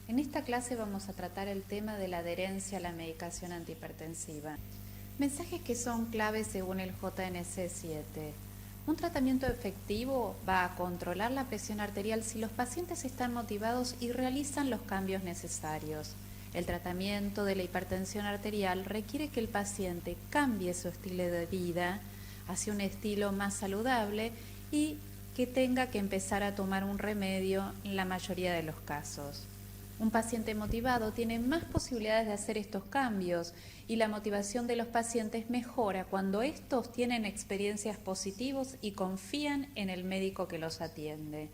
En esta clase vamos a tratar el tema de la adherencia a la medicación antihipertensiva. Mensajes que son claves según el JNC7. Un tratamiento efectivo va a controlar la presión arterial si los pacientes están motivados y realizan los cambios necesarios. El tratamiento de la hipertensión arterial requiere que el paciente cambie su estilo de vida hacia un estilo más saludable y que tenga que empezar a tomar un remedio en la mayoría de los casos. Un paciente motivado tiene más posibilidades de hacer estos cambios y la motivación de los pacientes mejora cuando estos tienen experiencias positivas y confían en el médico que los atiende.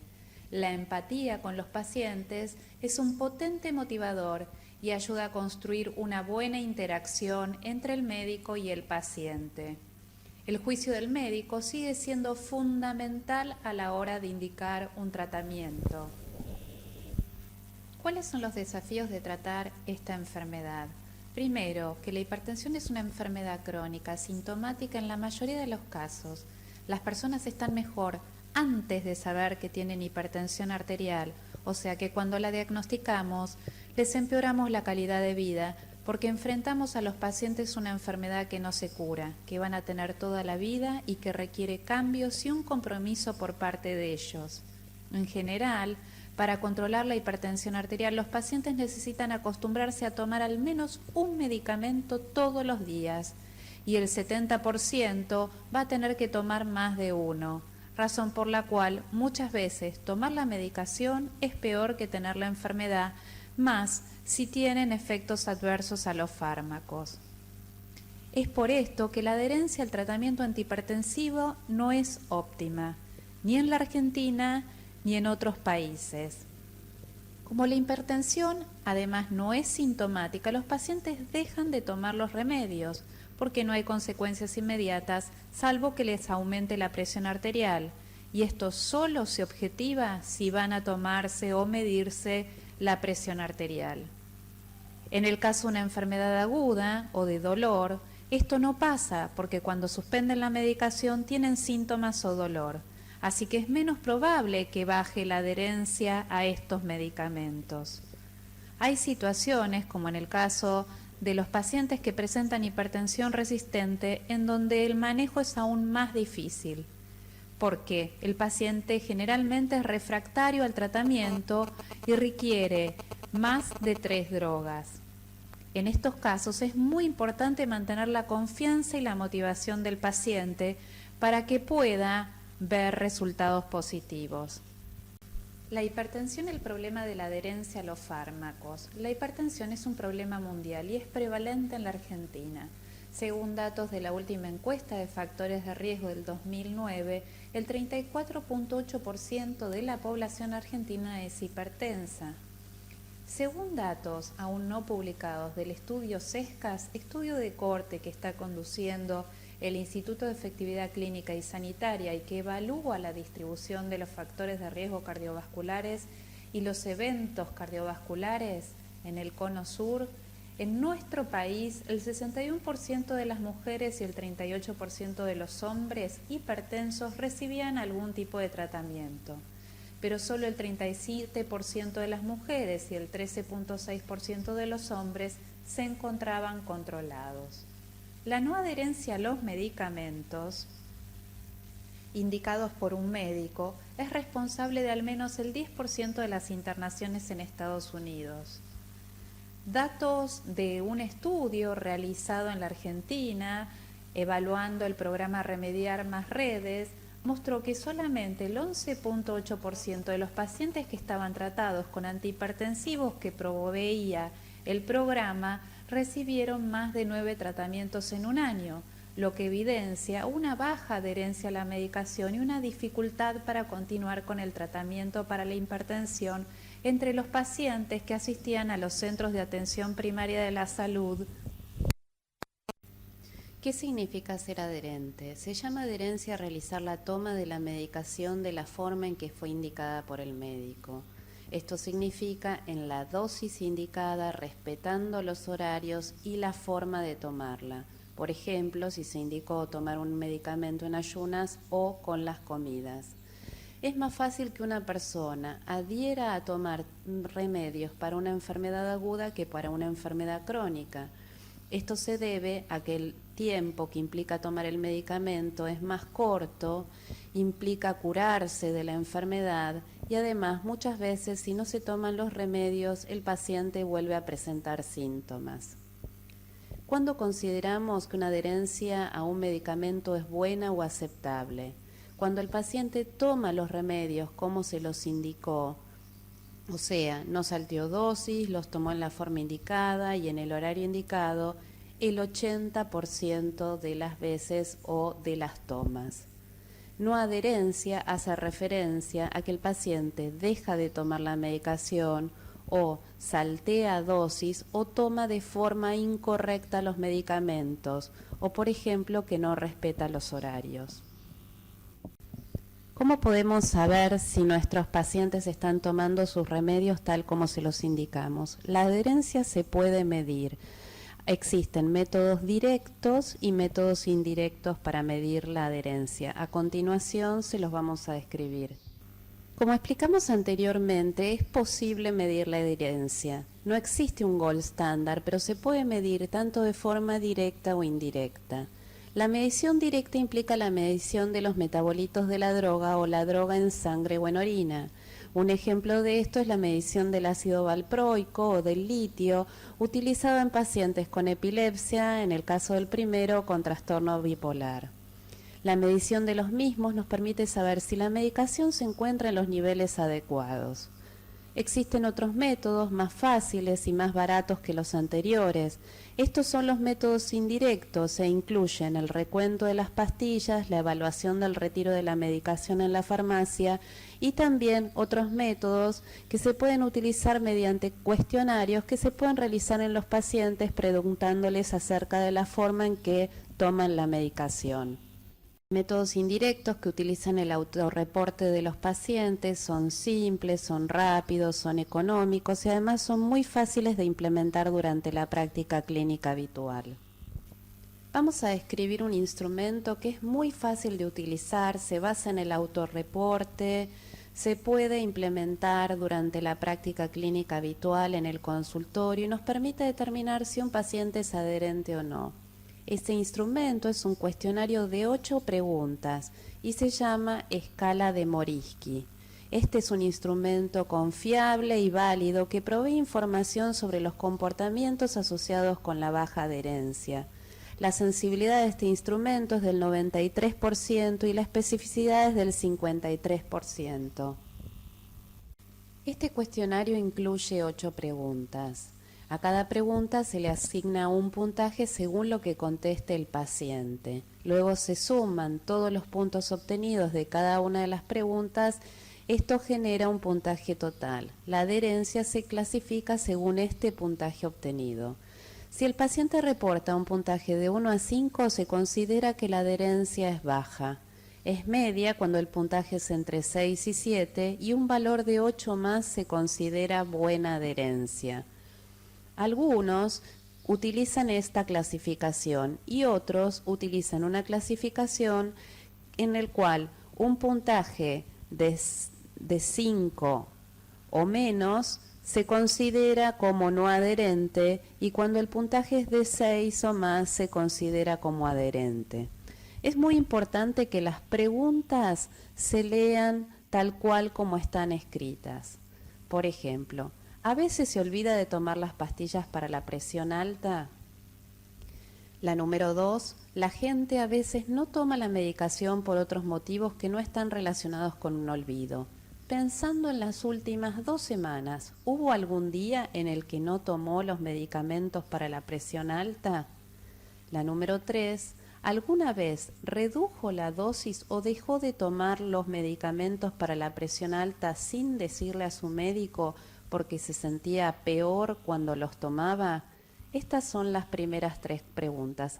La empatía con los pacientes es un potente motivador y ayuda a construir una buena interacción entre el médico y el paciente. El juicio del médico sigue siendo fundamental a la hora de indicar un tratamiento. ¿Cuáles son los desafíos de tratar esta enfermedad? Primero, que la hipertensión es una enfermedad crónica, sintomática en la mayoría de los casos. Las personas están mejor antes de saber que tienen hipertensión arterial, o sea que cuando la diagnosticamos, les empeoramos la calidad de vida, porque enfrentamos a los pacientes una enfermedad que no se cura, que van a tener toda la vida y que requiere cambios y un compromiso por parte de ellos. En general, para controlar la hipertensión arterial, los pacientes necesitan acostumbrarse a tomar al menos un medicamento todos los días y el 70% va a tener que tomar más de uno, razón por la cual muchas veces tomar la medicación es peor que tener la enfermedad, más si tienen efectos adversos a los fármacos. Es por esto que la adherencia al tratamiento antihipertensivo no es óptima, ni en la Argentina ni en otros países. Como la hipertensión además no es sintomática, los pacientes dejan de tomar los remedios porque no hay consecuencias inmediatas salvo que les aumente la presión arterial, y esto solo se objetiva si van a tomarse o medirse la presión arterial. En el caso de una enfermedad aguda o de dolor, esto no pasa porque cuando suspenden la medicación tienen síntomas o dolor, así que es menos probable que baje la adherencia a estos medicamentos. Hay situaciones, como en el caso de los pacientes que presentan hipertensión resistente, en donde el manejo es aún más difícil, porque el paciente generalmente es refractario al tratamiento y requiere más de 3 drogas. En estos casos es muy importante mantener la confianza y la motivación del paciente para que pueda ver resultados positivos. La hipertensión, el problema de la adherencia a los fármacos. La hipertensión es un problema mundial y es prevalente en la Argentina. Según datos de la última encuesta de factores de riesgo del 2009, el 34.8% de la población argentina es hipertensa. Según datos aún no publicados del estudio CESCAS, estudio de corte que está conduciendo el Instituto de Efectividad Clínica y Sanitaria y que evalúa la distribución de los factores de riesgo cardiovasculares y los eventos cardiovasculares en el Cono Sur, en nuestro país el 61% de las mujeres y el 38% de los hombres hipertensos recibían algún tipo de tratamiento, pero solo el 37% de las mujeres y el 13.6% de los hombres se encontraban controlados. La no adherencia a los medicamentos indicados por un médico es responsable de al menos el 10% de las internaciones en Estados Unidos. Datos de un estudio realizado en la Argentina, evaluando el programa Remediar Más Redes, mostró que solamente el 11.8% de los pacientes que estaban tratados con antihipertensivos que proveía el programa recibieron más de 9 tratamientos en un año, lo que evidencia una baja adherencia a la medicación y una dificultad para continuar con el tratamiento para la hipertensión entre los pacientes que asistían a los centros de atención primaria de la salud. ¿Qué significa ser adherente? Se llama adherencia a realizar la toma de la medicación de la forma en que fue indicada por el médico. Esto significa en la dosis indicada, respetando los horarios y la forma de tomarla. Por ejemplo, si se indicó tomar un medicamento en ayunas o con las comidas. Es más fácil que una persona adhiera a tomar remedios para una enfermedad aguda que para una enfermedad crónica. Esto se debe a que el tiempo que implica tomar el medicamento es más corto, implica curarse de la enfermedad y además muchas veces si no se toman los remedios el paciente vuelve a presentar síntomas. ¿Cuándo consideramos que una adherencia a un medicamento es buena o aceptable? Cuando el paciente toma los remedios como se los indicó, o sea, no salteó dosis, los tomó en la forma indicada y en el horario indicado el 80% de las veces o de las tomas. No adherencia hace referencia a que el paciente deja de tomar la medicación o saltea dosis o toma de forma incorrecta los medicamentos o, por ejemplo, que no respeta los horarios. ¿Cómo podemos saber si nuestros pacientes están tomando sus remedios tal como se los indicamos? La adherencia se puede medir. Existen métodos directos y métodos indirectos para medir la adherencia. A continuación se los vamos a describir. Como explicamos anteriormente, es posible medir la adherencia. No existe un gold estándar, pero se puede medir tanto de forma directa o indirecta. La medición directa implica la medición de los metabolitos de la droga o la droga en sangre o en orina. Un ejemplo de esto es la medición del ácido valproico o del litio, utilizado en pacientes con epilepsia, en el caso del primero, con trastorno bipolar. La medición de los mismos nos permite saber si la medicación se encuentra en los niveles adecuados. Existen otros métodos más fáciles y más baratos que los anteriores. Estos son los métodos indirectos e incluyen el recuento de las pastillas, la evaluación del retiro de la medicación en la farmacia y también otros métodos que se pueden utilizar mediante cuestionarios que se pueden realizar en los pacientes preguntándoles acerca de la forma en que toman la medicación. Métodos indirectos que utilizan el autorreporte de los pacientes son simples, son rápidos, son económicos y además son muy fáciles de implementar durante la práctica clínica habitual. Vamos a describir un instrumento que es muy fácil de utilizar, se basa en el autorreporte, se puede implementar durante la práctica clínica habitual en el consultorio y nos permite determinar si un paciente es adherente o no. Este instrumento es un cuestionario de 8 preguntas y se llama escala de Morisky. Este es un instrumento confiable y válido que provee información sobre los comportamientos asociados con la baja adherencia. La sensibilidad de este instrumento es del 93% y la especificidad es del 53%. Este cuestionario incluye 8 preguntas. A cada pregunta se le asigna un puntaje según lo que conteste el paciente. Luego se suman todos los puntos obtenidos de cada una de las preguntas. Esto genera un puntaje total. La adherencia se clasifica según este puntaje obtenido. Si el paciente reporta un puntaje de 1 a 5, se considera que la adherencia es baja. Es media cuando el puntaje es entre 6 y 7 y un valor de 8 más se considera buena adherencia. Algunos utilizan esta clasificación y otros utilizan una clasificación en el cual un puntaje de 5 o menos se considera como no adherente y cuando el puntaje es de 6 o más se considera como adherente. Es muy importante que las preguntas se lean tal cual como están escritas. Por ejemplo, ¿a veces se olvida de tomar las pastillas para la presión alta? La número 2, la gente a veces no toma la medicación por otros motivos que no están relacionados con un olvido. Pensando en las últimas 2 semanas, ¿hubo algún día en el que no tomó los medicamentos para la presión alta? La número 3, ¿alguna vez redujo la dosis o dejó de tomar los medicamentos para la presión alta sin decirle a su médico porque se sentía peor cuando los tomaba? Estas son las primeras 3 preguntas.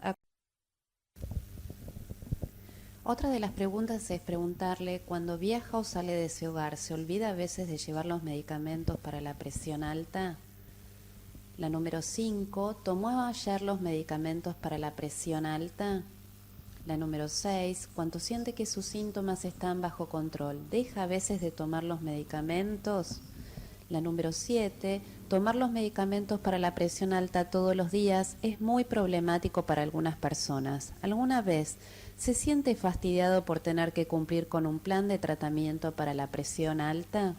Otra de las preguntas es preguntarle, cuando viaja o sale de ese hogar, ¿se olvida a veces de llevar los medicamentos para la presión alta? La número 5, ¿tomó ayer los medicamentos para la presión alta? La número 6, cuando siente que sus síntomas están bajo control, ¿deja a veces de tomar los medicamentos? La número 7, tomar los medicamentos para la presión alta todos los días es muy problemático para algunas personas. ¿Alguna vez se siente fastidiado por tener que cumplir con un plan de tratamiento para la presión alta?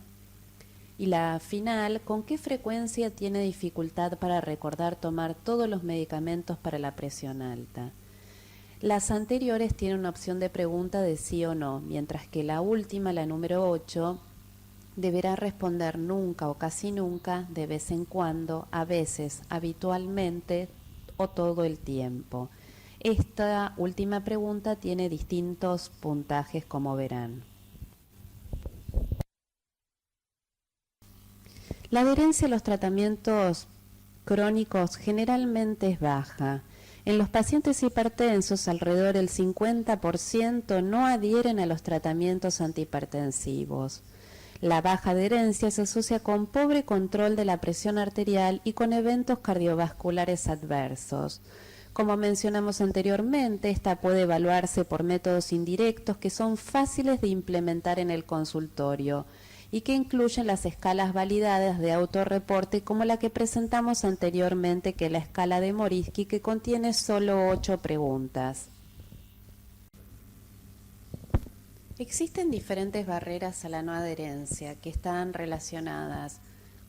Y la final, ¿con qué frecuencia tiene dificultad para recordar tomar todos los medicamentos para la presión alta? Las anteriores tienen una opción de pregunta de sí o no, mientras que la última, la número 8, deberá responder nunca o casi nunca, de vez en cuando, a veces, habitualmente o todo el tiempo. Esta última pregunta tiene distintos puntajes, como verán. La adherencia a los tratamientos crónicos generalmente es baja. En los pacientes hipertensos, alrededor del 50% no adhieren a los tratamientos antihipertensivos. La baja adherencia se asocia con pobre control de la presión arterial y con eventos cardiovasculares adversos. Como mencionamos anteriormente, esta puede evaluarse por métodos indirectos que son fáciles de implementar en el consultorio y que incluyen las escalas validadas de autorreporte como la que presentamos anteriormente, que es la escala de Morisky, que contiene solo 8 preguntas. Existen diferentes barreras a la no adherencia que están relacionadas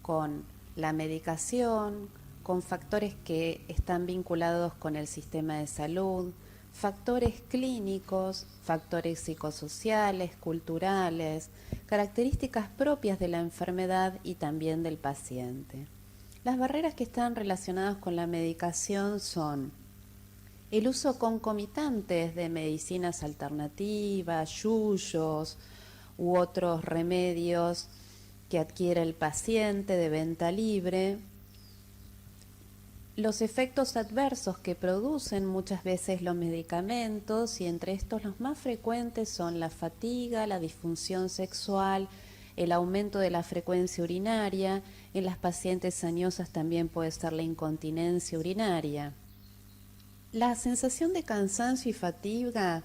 con la medicación, con factores que están vinculados con el sistema de salud, factores clínicos, factores psicosociales, culturales, características propias de la enfermedad y también del paciente. Las barreras que están relacionadas con la medicación son el uso concomitante de medicinas alternativas, yuyos u otros remedios que adquiere el paciente de venta libre, los efectos adversos que producen muchas veces los medicamentos, y entre estos los más frecuentes son la fatiga, la disfunción sexual, el aumento de la frecuencia urinaria. En las pacientes añosas también puede ser la incontinencia urinaria. La sensación de cansancio y fatiga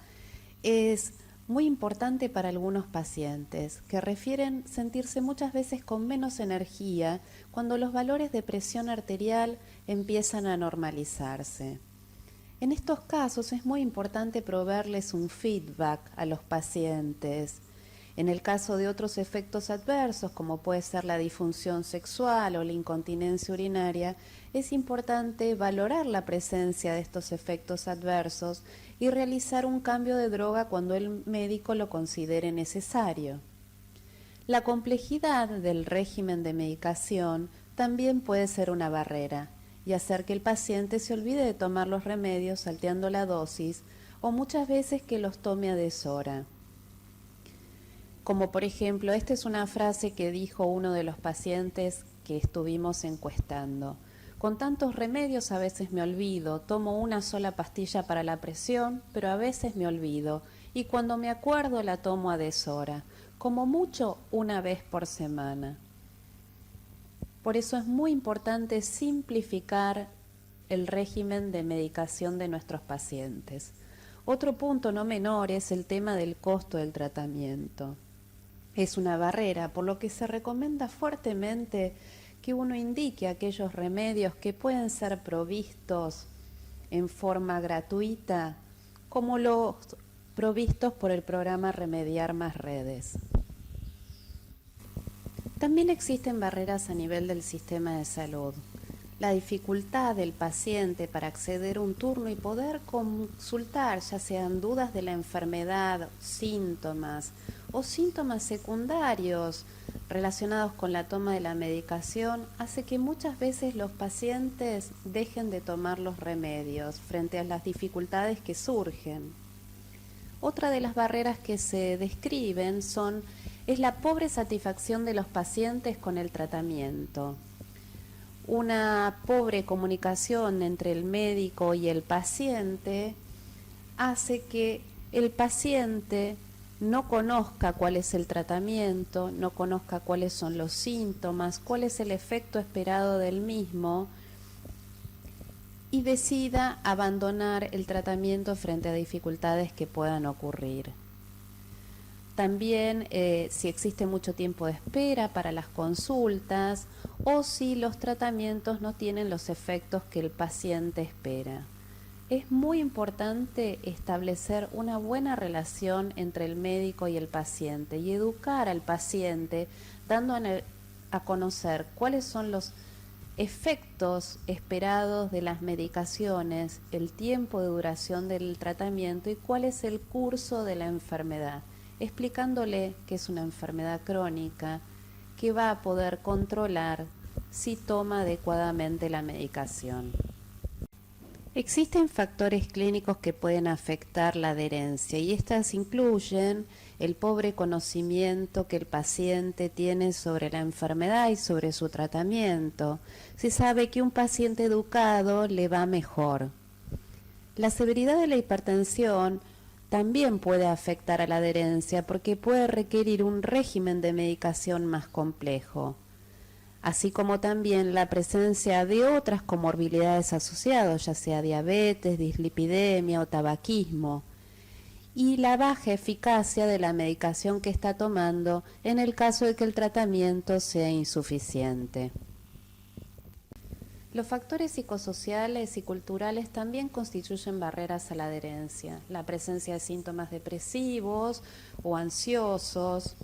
es muy importante para algunos pacientes, que refieren sentirse muchas veces con menos energía cuando los valores de presión arterial empiezan a normalizarse. En estos casos es muy importante proveerles un feedback a los pacientes. En el caso de otros efectos adversos, como puede ser la disfunción sexual o la incontinencia urinaria, es importante valorar la presencia de estos efectos adversos y realizar un cambio de droga cuando el médico lo considere necesario. La complejidad del régimen de medicación también puede ser una barrera y hacer que el paciente se olvide de tomar los remedios salteando la dosis o muchas veces que los tome a deshora. Como por ejemplo, esta es una frase que dijo uno de los pacientes que estuvimos encuestando. Con tantos remedios a veces me olvido, tomo una sola pastilla para la presión, pero a veces me olvido, y cuando me acuerdo la tomo a deshora, como mucho una vez por semana. Por eso es muy importante simplificar el régimen de medicación de nuestros pacientes. Otro punto no menor es el tema del costo del tratamiento. Es una barrera, por lo que se recomienda fuertemente que uno indique aquellos remedios que pueden ser provistos en forma gratuita, como los provistos por el programa Remediar Más Redes. También existen barreras a nivel del sistema de salud. La dificultad del paciente para acceder a un turno y poder consultar, ya sean dudas de la enfermedad, síntomas o síntomas secundarios relacionados con la toma de la medicación, hace que muchas veces los pacientes dejen de tomar los remedios frente a las dificultades que surgen. Otra de las barreras que se describen es la pobre satisfacción de los pacientes con el tratamiento. Una pobre comunicación entre el médico y el paciente hace que el paciente no conozca cuál es el tratamiento, no conozca cuáles son los síntomas, cuál es el efecto esperado del mismo, y decida abandonar el tratamiento frente a dificultades que puedan ocurrir. También si existe mucho tiempo de espera para las consultas o si los tratamientos no tienen los efectos que el paciente espera. Es muy importante establecer una buena relación entre el médico y el paciente y educar al paciente dando a conocer cuáles son los efectos esperados de las medicaciones, el tiempo de duración del tratamiento y cuál es el curso de la enfermedad, explicándole que es una enfermedad crónica que va a poder controlar si toma adecuadamente la medicación. Existen factores clínicos que pueden afectar la adherencia y estas incluyen el pobre conocimiento que el paciente tiene sobre la enfermedad y sobre su tratamiento. Se sabe que un paciente educado le va mejor. La severidad de la hipertensión también puede afectar a la adherencia porque puede requerir un régimen de medicación más complejo, así como también la presencia de otras comorbilidades asociadas, ya sea diabetes, dislipidemia o tabaquismo, y la baja eficacia de la medicación que está tomando en el caso de que el tratamiento sea insuficiente. Los factores psicosociales y culturales también constituyen barreras a la adherencia. La presencia de síntomas depresivos o ansiosos,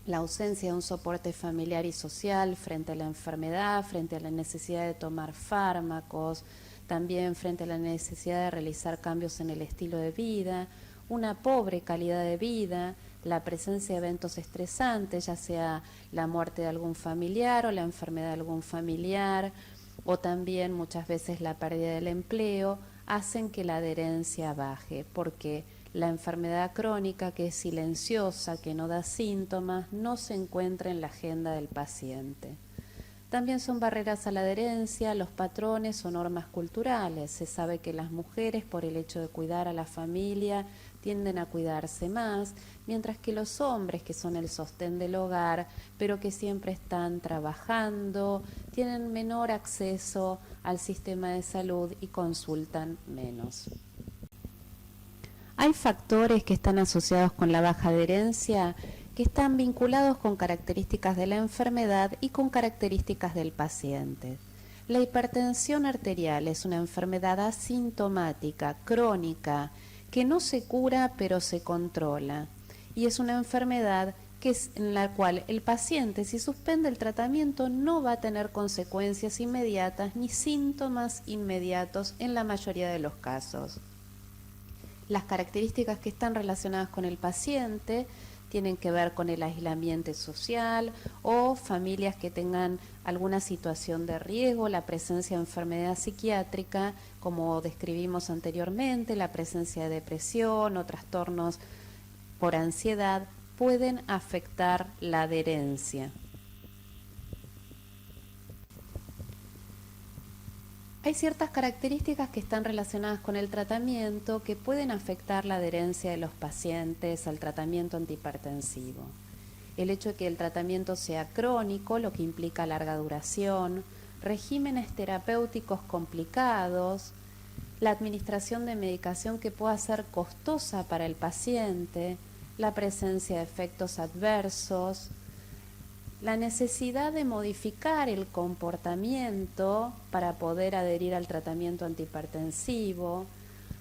la ausencia de un soporte familiar y social frente a la enfermedad, frente a la necesidad de tomar fármacos, también frente a la necesidad de realizar cambios en el estilo de vida, una pobre calidad de vida, la presencia de eventos estresantes, ya sea la muerte de algún familiar o la enfermedad de algún familiar, o también muchas veces la pérdida del empleo, hacen que la adherencia baje, porque la enfermedad crónica, que es silenciosa, que no da síntomas, no se encuentra en la agenda del paciente. También son barreras a la adherencia los patrones o normas culturales. Se sabe que las mujeres, por el hecho de cuidar a la familia, tienden a cuidarse más, mientras que los hombres, que son el sostén del hogar, pero que siempre están trabajando, tienen menor acceso al sistema de salud y consultan menos. Hay factores que están asociados con la baja adherencia que están vinculados con características de la enfermedad y con características del paciente. La hipertensión arterial es una enfermedad asintomática, crónica, que no se cura pero se controla. Y es una enfermedad en la cual el paciente, si suspende el tratamiento, no va a tener consecuencias inmediatas ni síntomas inmediatos en la mayoría de los casos. Las características que están relacionadas con el paciente tienen que ver con el aislamiento social o familias que tengan alguna situación de riesgo, la presencia de enfermedad psiquiátrica, como describimos anteriormente, la presencia de depresión o trastornos por ansiedad, pueden afectar la adherencia. Hay ciertas características que están relacionadas con el tratamiento que pueden afectar la adherencia de los pacientes al tratamiento antihipertensivo. El hecho de que el tratamiento sea crónico, lo que implica larga duración, regímenes terapéuticos complicados, la administración de medicación que pueda ser costosa para el paciente, la presencia de efectos adversos, la necesidad de modificar el comportamiento para poder adherir al tratamiento antihipertensivo,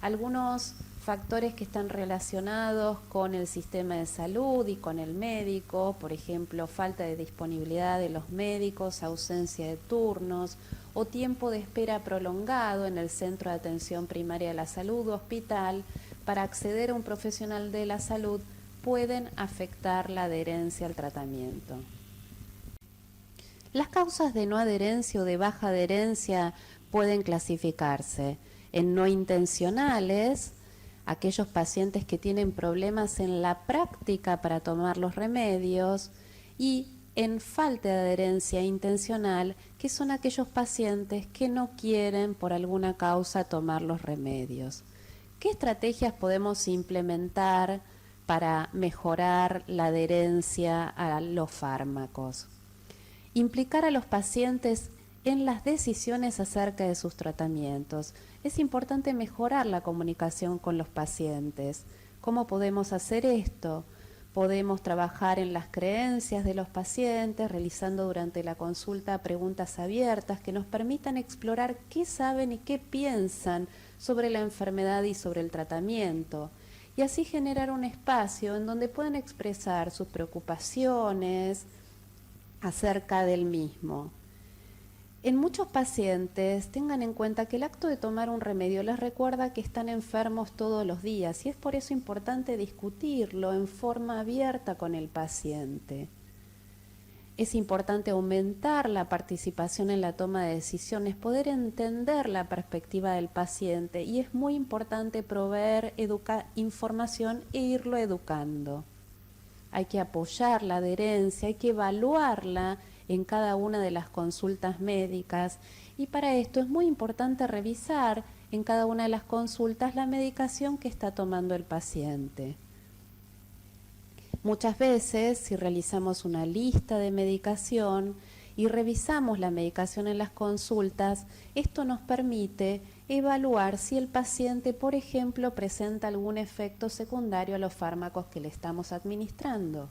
algunos factores que están relacionados con el sistema de salud y con el médico, por ejemplo, falta de disponibilidad de los médicos, ausencia de turnos o tiempo de espera prolongado en el centro de atención primaria de la salud o hospital para acceder a un profesional de la salud pueden afectar la adherencia al tratamiento. Las causas de no adherencia o de baja adherencia pueden clasificarse en no intencionales, aquellos pacientes que tienen problemas en la práctica para tomar los remedios, y en falta de adherencia intencional, que son aquellos pacientes que no quieren por alguna causa tomar los remedios. ¿Qué estrategias podemos implementar para mejorar la adherencia a los fármacos? Implicar a los pacientes en las decisiones acerca de sus tratamientos. Es importante mejorar la comunicación con los pacientes. ¿Cómo podemos hacer esto? Podemos trabajar en las creencias de los pacientes, realizando durante la consulta preguntas abiertas que nos permitan explorar qué saben y qué piensan sobre la enfermedad y sobre el tratamiento, y así generar un espacio en donde puedan expresar sus preocupaciones acerca del mismo. En muchos pacientes, tengan en cuenta que el acto de tomar un remedio les recuerda que están enfermos todos los días, y es por eso importante discutirlo en forma abierta con el paciente. Es importante aumentar la participación en la toma de decisiones, poder entender la perspectiva del paciente, y es muy importante proveer información e irlo educando. Hay que apoyar la adherencia, hay que evaluarla en cada una de las consultas médicas, y para esto es muy importante revisar en cada una de las consultas la medicación que está tomando el paciente. Muchas veces, si realizamos una lista de medicación y revisamos la medicación en las consultas, esto nos permite evaluar si el paciente, por ejemplo, presenta algún efecto secundario a los fármacos que le estamos administrando.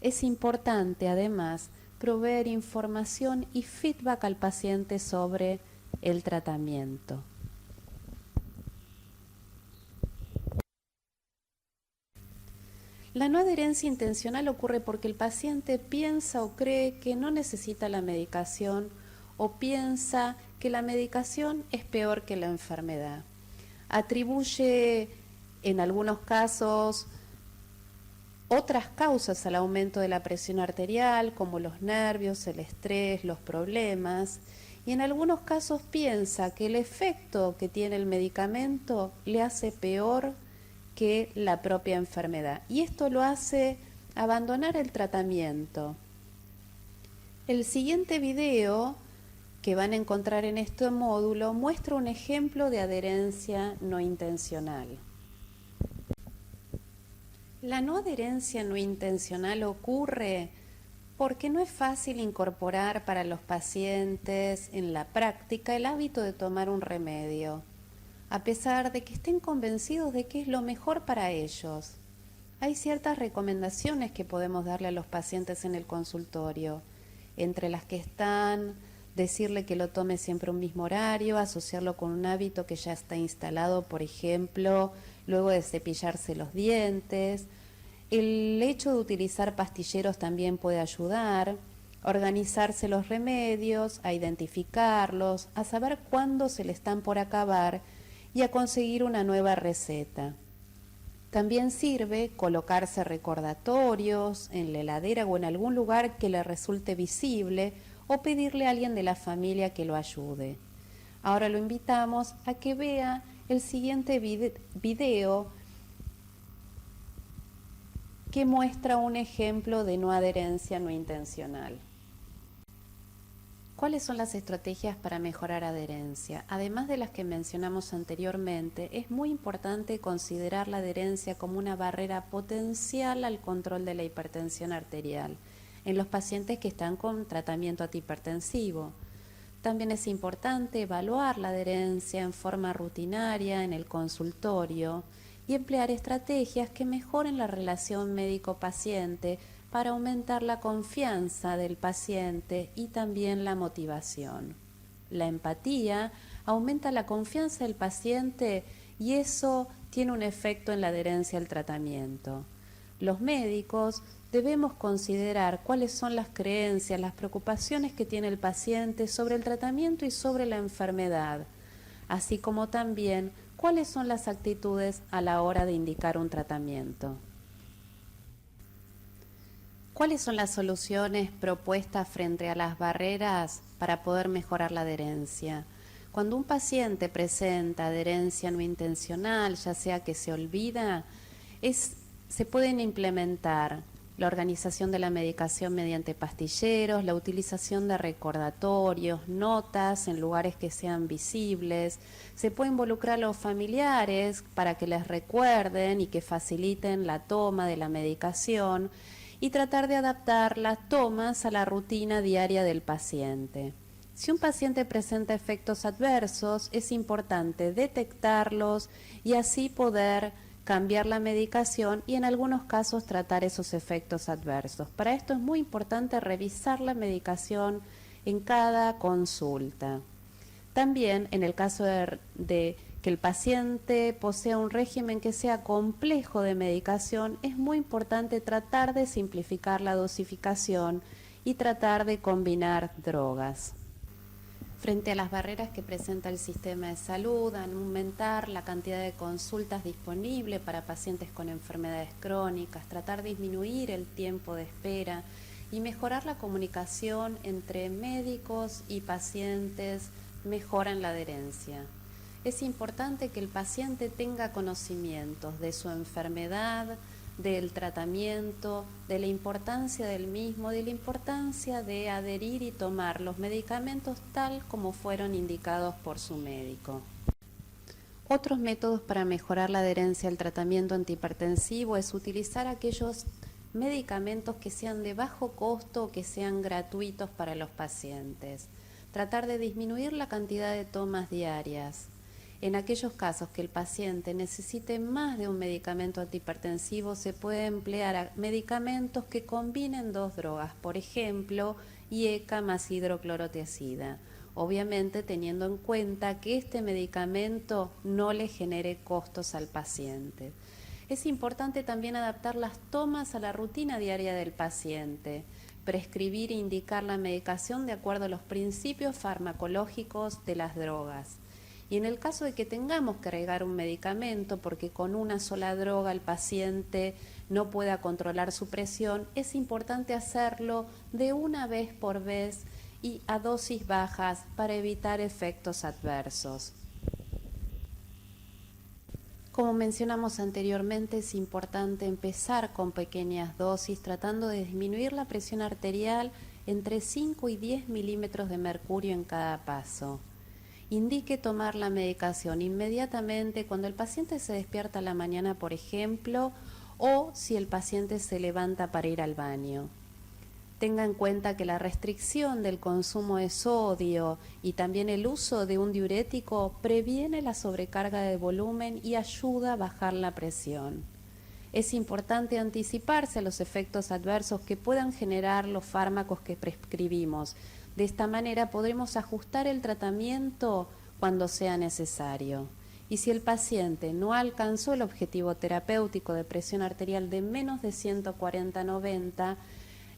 Es importante, además, proveer información y feedback al paciente sobre el tratamiento. La no adherencia intencional ocurre porque el paciente piensa o cree que no necesita la medicación, o piensa que la medicación es peor que la enfermedad. Atribuye, en algunos casos, otras causas al aumento de la presión arterial, como los nervios, el estrés, los problemas, y en algunos casos piensa que el efecto que tiene el medicamento le hace peor que la propia enfermedad, y esto lo hace abandonar el tratamiento. El siguiente video que van a encontrar en este módulo muestra un ejemplo de adherencia no intencional. La no adherencia no intencional ocurre porque no es fácil incorporar para los pacientes en la práctica el hábito de tomar un remedio, a pesar de que estén convencidos de que es lo mejor para ellos. Hay ciertas recomendaciones que podemos darle a los pacientes en el consultorio, entre las que están decirle que lo tome siempre un mismo horario, asociarlo con un hábito que ya está instalado, por ejemplo, luego de cepillarse los dientes. El hecho de utilizar pastilleros también puede ayudar, a organizarse los remedios, a identificarlos, a saber cuándo se le están por acabar y a conseguir una nueva receta. También sirve colocarse recordatorios en la heladera o en algún lugar que le resulte visible, o pedirle a alguien de la familia que lo ayude. Ahora lo invitamos a que vea el siguiente video que muestra un ejemplo de no adherencia no intencional. ¿Cuáles son las estrategias para mejorar adherencia? Además de las que mencionamos anteriormente, es muy importante considerar la adherencia como una barrera potencial al control de la hipertensión arterial en los pacientes que están con tratamiento antihipertensivo. También es importante evaluar la adherencia en forma rutinaria en el consultorio y emplear estrategias que mejoren la relación médico-paciente para aumentar la confianza del paciente y también la motivación. La empatía aumenta la confianza del paciente y eso tiene un efecto en la adherencia al tratamiento. Los médicos debemos considerar cuáles son las creencias, las preocupaciones que tiene el paciente sobre el tratamiento y sobre la enfermedad, así como también cuáles son las actitudes a la hora de indicar un tratamiento. ¿Cuáles son las soluciones propuestas frente a las barreras para poder mejorar la adherencia? Cuando un paciente presenta adherencia no intencional, ya sea que se olvida, se pueden implementar la organización de la medicación mediante pastilleros, la utilización de recordatorios, notas en lugares que sean visibles. Se puede involucrar a los familiares para que les recuerden y que faciliten la toma de la medicación, y tratar de adaptar las tomas a la rutina diaria del paciente. Si un paciente presenta efectos adversos, es importante detectarlos y así poder cambiar la medicación y en algunos casos tratar esos efectos adversos. Para esto es muy importante revisar la medicación en cada consulta. También en el caso de que el paciente posea un régimen que sea complejo de medicación, es muy importante tratar de simplificar la dosificación y tratar de combinar drogas. Frente a las barreras que presenta el sistema de salud, aumentar la cantidad de consultas disponibles para pacientes con enfermedades crónicas, tratar de disminuir el tiempo de espera y mejorar la comunicación entre médicos y pacientes mejoran la adherencia. Es importante que el paciente tenga conocimientos de su enfermedad, del tratamiento, de la importancia del mismo, de la importancia de adherir y tomar los medicamentos tal como fueron indicados por su médico. Otros métodos para mejorar la adherencia al tratamiento antihipertensivo es utilizar aquellos medicamentos que sean de bajo costo o que sean gratuitos para los pacientes. Tratar de disminuir la cantidad de tomas diarias. En aquellos casos que el paciente necesite más de un medicamento antihipertensivo, se puede emplear medicamentos que combinen dos drogas, por ejemplo, IECA más hidroclorotiazida, obviamente teniendo en cuenta que este medicamento no le genere costos al paciente. Es importante también adaptar las tomas a la rutina diaria del paciente, prescribir e indicar la medicación de acuerdo a los principios farmacológicos de las drogas. Y en el caso de que tengamos que agregar un medicamento porque con una sola droga el paciente no pueda controlar su presión, es importante hacerlo de una vez por vez y a dosis bajas para evitar efectos adversos. Como mencionamos anteriormente, es importante empezar con pequeñas dosis tratando de disminuir la presión arterial entre 5 y 10 milímetros de mercurio en cada paso. Indique tomar la medicación inmediatamente cuando el paciente se despierta a la mañana, por ejemplo, o si el paciente se levanta para ir al baño. Tenga en cuenta que la restricción del consumo de sodio y también el uso de un diurético previene la sobrecarga de volumen y ayuda a bajar la presión. Es importante anticiparse a los efectos adversos que puedan generar los fármacos que prescribimos. De esta manera podremos ajustar el tratamiento cuando sea necesario. Y si el paciente no alcanzó el objetivo terapéutico de presión arterial de menos de 140/90,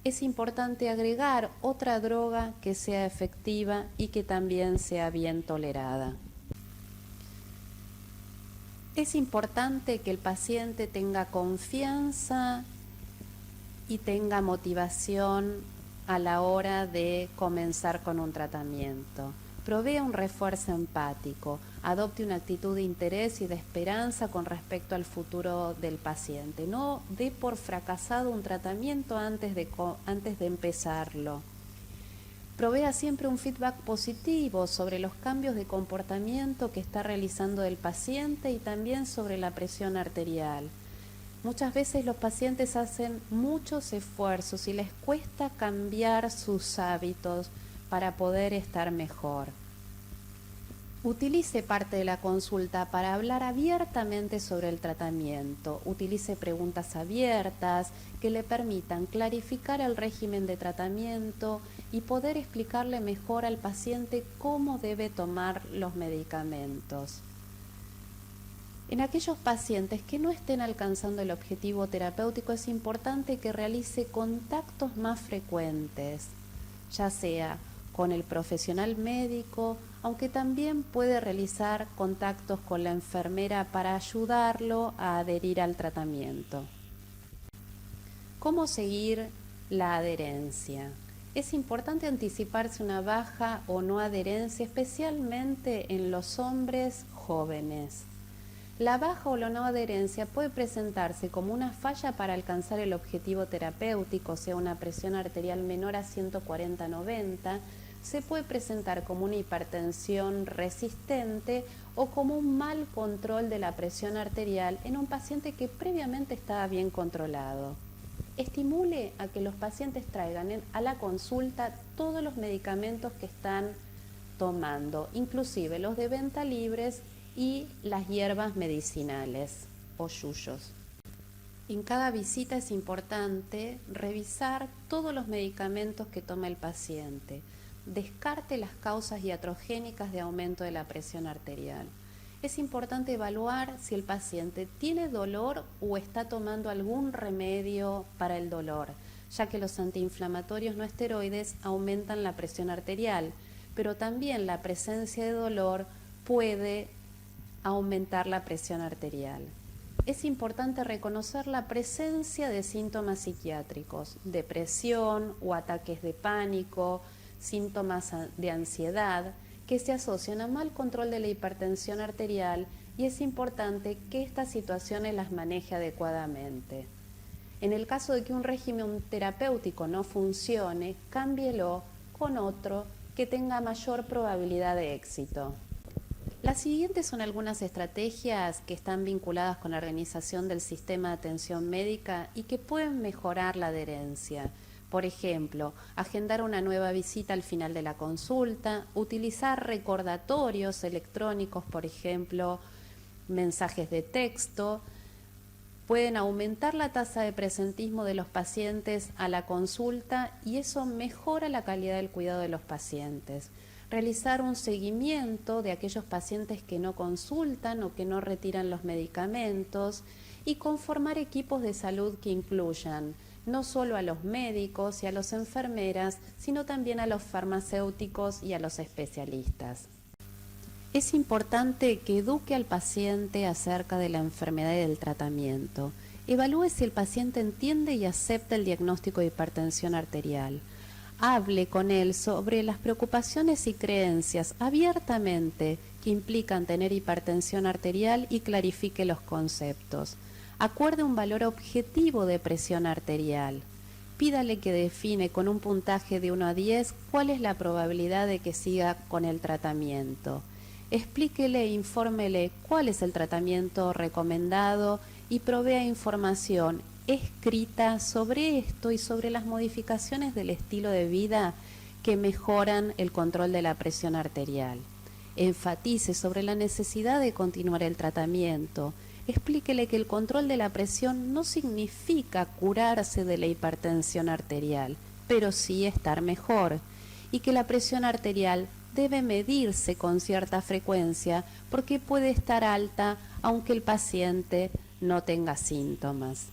es importante agregar otra droga que sea efectiva y que también sea bien tolerada. Es importante que el paciente tenga confianza y tenga motivación a la hora de comenzar con un tratamiento. Provea un refuerzo empático, adopte una actitud de interés y de esperanza con respecto al futuro del paciente. No dé por fracasado un tratamiento antes de empezarlo. Provea siempre un feedback positivo sobre los cambios de comportamiento que está realizando el paciente y también sobre la presión arterial. Muchas veces los pacientes hacen muchos esfuerzos y les cuesta cambiar sus hábitos para poder estar mejor. Utilice parte de la consulta para hablar abiertamente sobre el tratamiento. Utilice preguntas abiertas que le permitan clarificar el régimen de tratamiento y poder explicarle mejor al paciente cómo debe tomar los medicamentos. En aquellos pacientes que no estén alcanzando el objetivo terapéutico, es importante que realice contactos más frecuentes, ya sea con el profesional médico, aunque también puede realizar contactos con la enfermera para ayudarlo a adherir al tratamiento. ¿Cómo seguir la adherencia? Es importante anticiparse una baja o no adherencia, especialmente en los hombres jóvenes. La baja o la no adherencia puede presentarse como una falla para alcanzar el objetivo terapéutico, o sea, una presión arterial menor a 140/90, se puede presentar como una hipertensión resistente o como un mal control de la presión arterial en un paciente que previamente estaba bien controlado. Estimule a que los pacientes traigan a la consulta todos los medicamentos que están tomando, inclusive los de venta libres y las hierbas medicinales o yuyos. En cada visita es importante revisar todos los medicamentos que toma el paciente. Descarte las causas iatrogénicas de aumento de la presión arterial. Es importante evaluar si el paciente tiene dolor o está tomando algún remedio para el dolor, ya que los antiinflamatorios no esteroides aumentan la presión arterial, pero también la presencia de dolor puede aumentar la presión arterial. Es importante reconocer la presencia de síntomas psiquiátricos, depresión o ataques de pánico, síntomas de ansiedad, que se asocian a mal control de la hipertensión arterial, y es importante que estas situaciones las maneje adecuadamente. En el caso de que un régimen terapéutico no funcione, cámbielo con otro que tenga mayor probabilidad de éxito. Las siguientes son algunas estrategias que están vinculadas con la organización del sistema de atención médica y que pueden mejorar la adherencia. Por ejemplo, agendar una nueva visita al final de la consulta, utilizar recordatorios electrónicos, por ejemplo, mensajes de texto. Pueden aumentar la tasa de presentismo de los pacientes a la consulta y eso mejora la calidad del cuidado de los pacientes. Realizar un seguimiento de aquellos pacientes que no consultan o que no retiran los medicamentos y conformar equipos de salud que incluyan no solo a los médicos y a las enfermeras, sino también a los farmacéuticos y a los especialistas. Es importante que eduque al paciente acerca de la enfermedad y del tratamiento. Evalúe si el paciente entiende y acepta el diagnóstico de hipertensión arterial. Hable con él sobre las preocupaciones y creencias abiertamente que implican tener hipertensión arterial y clarifique los conceptos. Acuerde un valor objetivo de presión arterial. Pídale que define con un puntaje de 1 a 10 cuál es la probabilidad de que siga con el tratamiento. Explíquele e infórmele cuál es el tratamiento recomendado y provea información escrita sobre esto y sobre las modificaciones del estilo de vida que mejoran el control de la presión arterial. Enfatice sobre la necesidad de continuar el tratamiento. Explíquele que el control de la presión no significa curarse de la hipertensión arterial, pero sí estar mejor, y que la presión arterial debe medirse con cierta frecuencia porque puede estar alta aunque el paciente no tenga síntomas.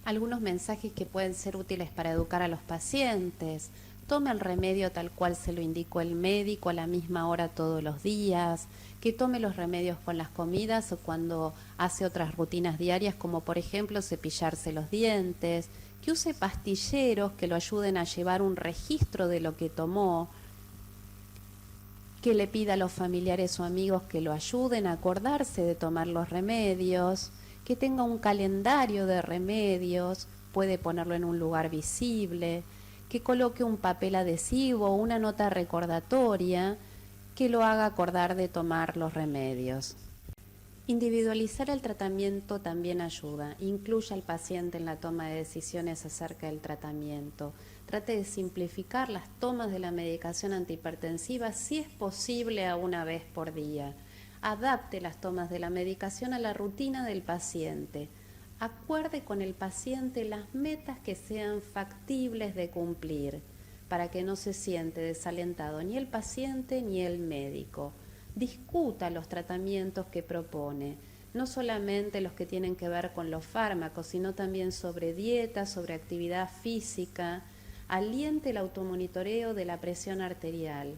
Algunos mensajes que pueden ser útiles para educar a los pacientes: tome el remedio tal cual se lo indicó el médico a la misma hora todos los días, que tome los remedios con las comidas o cuando hace otras rutinas diarias, como por ejemplo cepillarse los dientes, que use pastilleros que lo ayuden a llevar un registro de lo que tomó, que le pida a los familiares o amigos que lo ayuden a acordarse de tomar los remedios, que tenga un calendario de remedios, puede ponerlo en un lugar visible, que coloque un papel adhesivo o una nota recordatoria que lo haga acordar de tomar los remedios. Individualizar el tratamiento también ayuda. Incluya al paciente en la toma de decisiones acerca del tratamiento. Trate de simplificar las tomas de la medicación antihipertensiva si es posible a 1 vez por día. Adapte las tomas de la medicación a la rutina del paciente. Acuerde con el paciente las metas que sean factibles de cumplir, para que no se siente desalentado ni el paciente ni el médico. Discuta los tratamientos que propone, no solamente los que tienen que ver con los fármacos, sino también sobre dieta, sobre actividad física. Aliente el automonitoreo de la presión arterial,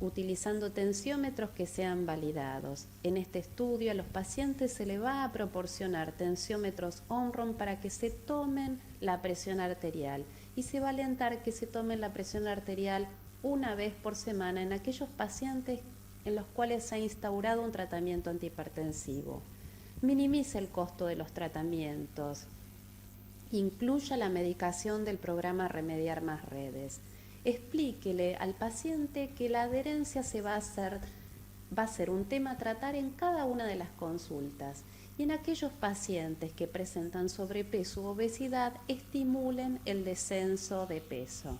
utilizando tensiómetros que sean validados. En este estudio a los pacientes se les va a proporcionar tensiómetros Omron para que se tomen la presión arterial y se va a alentar que se tomen la presión arterial 1 vez por semana en aquellos pacientes en los cuales se ha instaurado un tratamiento antihipertensivo. Minimice el costo de los tratamientos. Incluya la medicación del programa Remediar Más Redes. Explíquele al paciente que la adherencia va a ser un tema a tratar en cada una de las consultas. Y en aquellos pacientes que presentan sobrepeso u obesidad, estimulen el descenso de peso.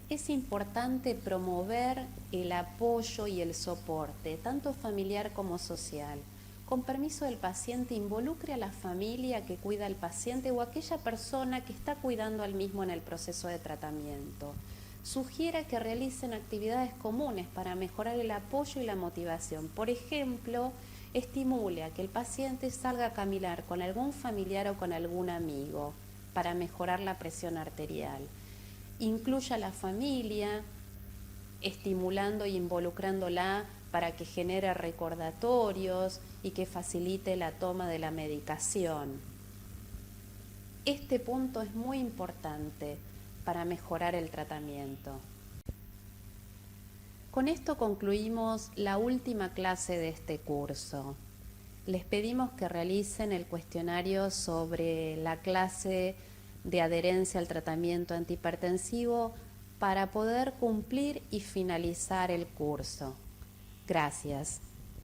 es importante promover el apoyo y el soporte, tanto familiar como social. Con permiso del paciente, involucre a la familia que cuida al paciente o a aquella persona que está cuidando al mismo en el proceso de tratamiento. Sugiera que realicen actividades comunes para mejorar el apoyo y la motivación. Por ejemplo, estimule a que el paciente salga a caminar con algún familiar o con algún amigo para mejorar la presión arterial. Incluya a la familia, estimulando e involucrándola para que genere recordatorios y que facilite la toma de la medicación. Este punto es muy importante para mejorar el tratamiento. Con esto concluimos la última clase de este curso. Les pedimos que realicen el cuestionario sobre la clase de adherencia al tratamiento antihipertensivo para poder cumplir y finalizar el curso. Gracias.